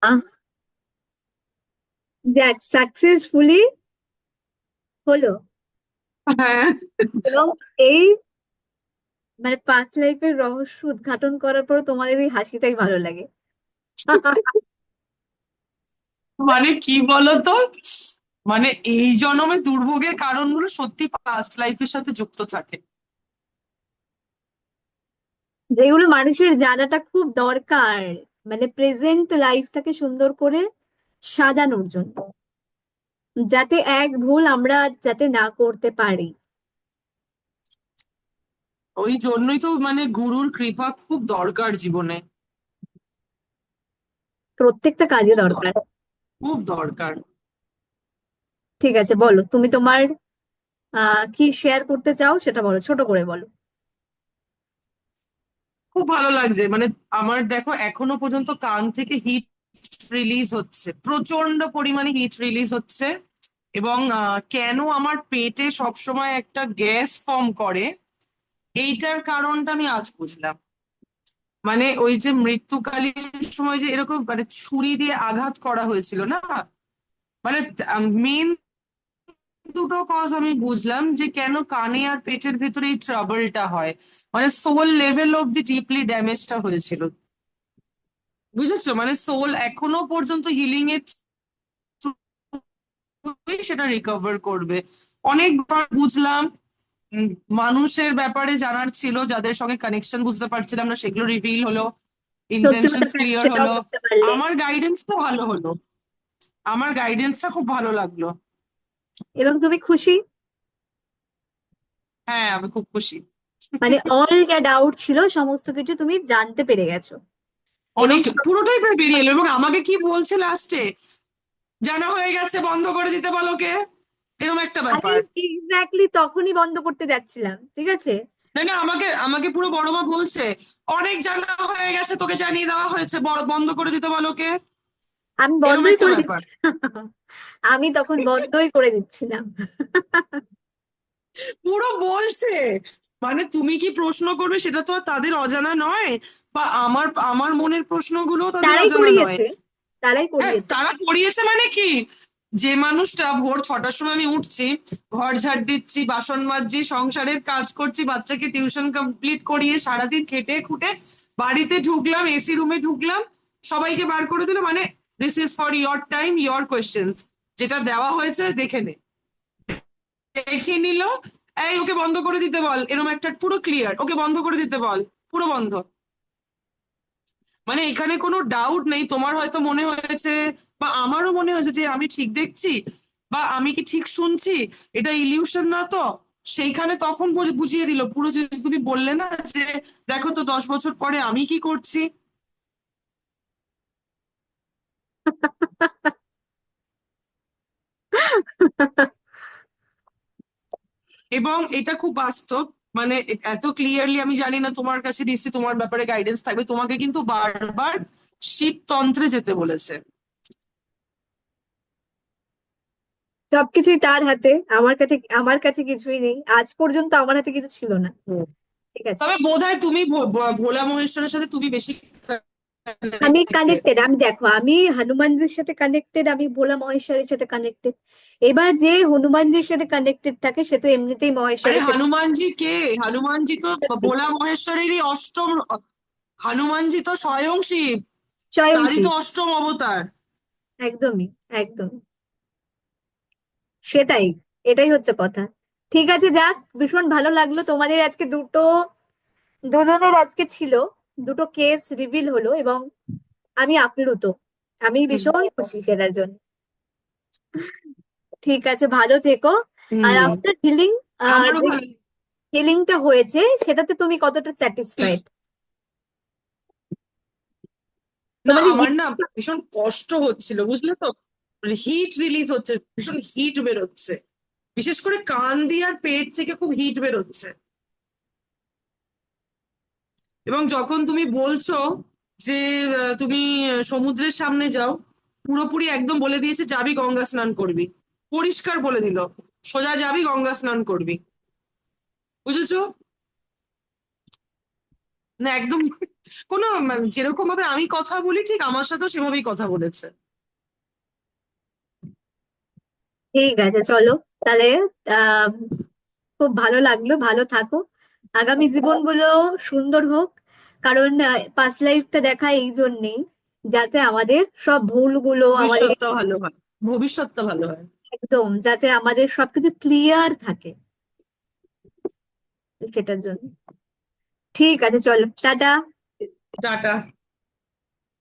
আহ যাক, সাকসেসফুলি হলো। হ্যাঁ, এবং এই মানে পাস্ট লাইফের রহস্য উদ্ঘাটন করার পর তোমাদের এই হাসিটাই ভালো লাগে। মানে কি বলতো, মানে এই জন্মে দুর্ভোগের কারণগুলো সত্যি পাস্ট লাইফের সাথে যুক্ত থাকে। যেগুলো মানুষের জানাটা খুব দরকার, মানে প্রেজেন্ট লাইফটাকে সুন্দর করে সাজানোর জন্য, যাতে এক ভুল আমরা যাতে না করতে পারি। ওই জন্যই তো মানে গুরুর কৃপা খুব দরকার জীবনে। প্রত্যেকটা কাজে বুঝছো তো? দরকার। খুব দরকার। ঠিক আছে, বলো তুমি তোমার কি শেয়ার করতে চাও সেটা বলো, ছোট করে বলো। খুব ভালো লাগছে মানে আমার দেখো এখনো পর্যন্ত কান থেকে হিট রিলিজ হচ্ছে, প্রচন্ড পরিমাণে হিট রিলিজ হচ্ছে। এবং কেন আমার পেটে সবসময় একটা গ্যাস ফর্ম করে, এইটার কারণটা আমি আজ বুঝলাম। মানে ওই যে মৃত্যুকালীন সময় যে এরকম মানে ছুরি দিয়ে আঘাত করা হয়েছিল না, মানে মেন দুটো কজ আমি বুঝলাম যে কেন কানে আর পেটের ভেতরে এই ট্রাবলটা হয়। মানে soul level of the deeply ড্যামেজটা হয়েছিল। বুঝেছো, মানে সোল এখনো পর্যন্ত হিলিং এর থ্রুই সেটা রিকভার করবে। অনেকবার বুঝলাম। উম, মানুষের ব্যাপারে জানার ছিল, যাদের সঙ্গে কানেকশন বুঝতে পারছিলাম না সেগুলো রিভিল হলো, সত্যি ইন্টেনশনস ক্লিয়ার সেটাও হলো। বুঝতে পারলে। আমার গাইডেন্সটা ভালো হলো, আমার গাইডেন্সটা খুব ভালো লাগলো। এবং তুমি খুশি? হ্যাঁ, আমি খুব খুশি। মানে অল যা ডাউট ছিল সমস্ত কিছু তুমি জানতে পেরে গেছো। এবং অনেক, পুরোটাই প্রায় বেরিয়ে এলো। এবং আমাকে কি বলছে লাস্টে, জানা হয়ে গেছে বন্ধ করে দিতে বলো কে, এরকম একটা আমি ব্যাপার। এক্স্যাক্টলি তখনই বন্ধ করতে যাচ্ছিলাম, ঠিক আছে। না না, আমাকে আমাকে পুরো বড় মা বলছে অনেক জানা হয়ে গেছে, তোকে জানিয়ে দেওয়া হয়েছে, বন্ধ করে দিতে বলো কে, আমি এরকম বন্ধই একটা করে ব্যাপার। দিচ্ছিলাম। আমি তখন বন্ধই করে দিচ্ছিলাম। পুরো বলছে, মানে তুমি কি প্রশ্ন করবে সেটা তো আর তাদের অজানা নয়, বা আমার আমার মনের প্রশ্নগুলো তাদের তারাই অজানা নয়। করিয়েছে, তারাই হ্যাঁ, করিয়েছে। তারা করিয়েছে মানে কি, যে মানুষটা ভোর 6টার সময় আমি উঠছি, ঘর ঝাড় দিচ্ছি, বাসন মাজছি, সংসারের কাজ করছি, বাচ্চাকে টিউশন কমপ্লিট করিয়ে সারাদিন খেটে খুঁটে বাড়িতে ঢুকলাম, এসি রুমে ঢুকলাম, সবাইকে বার করে দিল, মানে this is for your time, your questions, যেটা দেওয়া হয়েছে দেখে নে। দেখে নিল, এই ওকে বন্ধ করে দিতে বল, এরকম একটা পুরো ক্লিয়ার, ওকে বন্ধ করে দিতে বল, পুরো বন্ধ। মানে এখানে কোনো ডাউট নেই, তোমার হয়তো মনে হয়েছে বা আমারও মনে হয়েছে যে আমি ঠিক দেখছি বা আমি কি ঠিক শুনছি, এটা ইলিউশন না তো। সেইখানে তখন বুঝিয়ে দিল পুরো, যে তুমি বললে না যে দেখো তো 10 বছর পরে আমি কি করছি। এবং এটা খুব বাস্তব, মানে এত ক্লিয়ারলি আমি জানি না, তোমার কাছে নিশ্চয়ই তোমার ব্যাপারে গাইডেন্স থাকবে, তোমাকে কিন্তু বারবার শীততন্ত্রে যেতে বলেছে। সবকিছুই তার হাতে। আমার কাছে কিছুই নেই, আজ পর্যন্ত আমার হাতে কিছু ছিল না। ঠিক আছে। তবে বোধহয় তুমি ভোলা মহেশ্বরের সাথে তুমি বেশি আমি connected। কানেক্টেড, আমি দেখো, আমি হনুমানজির সাথে কানেক্টেড, আমি ভোলা মহেশ্বরের সাথে কানেক্টেড। এবার যে হনুমানজির সাথে কানেক্টেড থাকে সে তো এমনিতেই আরে মহেশ্বরের সাথে। হনুমানজি কে, হনুমানজি তো ভোলা মহেশ্বরেরই অষ্টম, হনুমানজি তো স্বয়ং শিব, স্বয়ং তারই তো শিব। অষ্টম অবতার। একদমই, একদম সেটাই, এটাই হচ্ছে কথা। ঠিক আছে, যাক, ভীষণ ভালো লাগলো তোমাদের আজকে দুজনের আজকে ছিল দুটো কেস রিভিল হলো, এবং আমি আপ্লুত, আমি হুম। ভীষণ খুশি সেটার জন্য। ঠিক আছে, ভালো থেকো। আর হুম, আফটার হিলিং, আমারও যে ভালো। হিলিংটা হয়েছে সেটাতে তুমি কতটা স্যাটিসফাইড? না, তোমার যে আমার না ভীষণ কষ্ট হচ্ছিল বুঝলে তো, হিট রিলিজ হচ্ছে, ভীষণ হিট বেরোচ্ছে, বিশেষ করে কান দিয়ে আর পেট থেকে খুব হিট বেরোচ্ছে। এবং যখন তুমি বলছো যে তুমি সমুদ্রের সামনে যাও, পুরোপুরি একদম বলে দিয়েছে যাবি গঙ্গা স্নান করবি, পরিষ্কার বলে দিল সোজা যাবি গঙ্গা স্নান করবি। বুঝেছো? না একদম কোনো যেরকম ভাবে আমি কথা বলি ঠিক আমার সাথেও সেভাবেই কথা বলেছে। ঠিক আছে, চলো তাহলে। আহ খুব ভালো লাগলো, ভালো থাকো, আগামী জীবনগুলো সুন্দর হোক। কারণ পাস্ট লাইফটা দেখা এই জন্যেই, যাতে আমাদের সব ভুলগুলো, আমাদের ভবিষ্যৎটা ভালো হয়, ভবিষ্যৎটা ভালো হয়। একদম যাতে আমাদের সবকিছু ক্লিয়ার থাকে, সেটার জন্য। ঠিক আছে, চলো, টাটা। টাটা।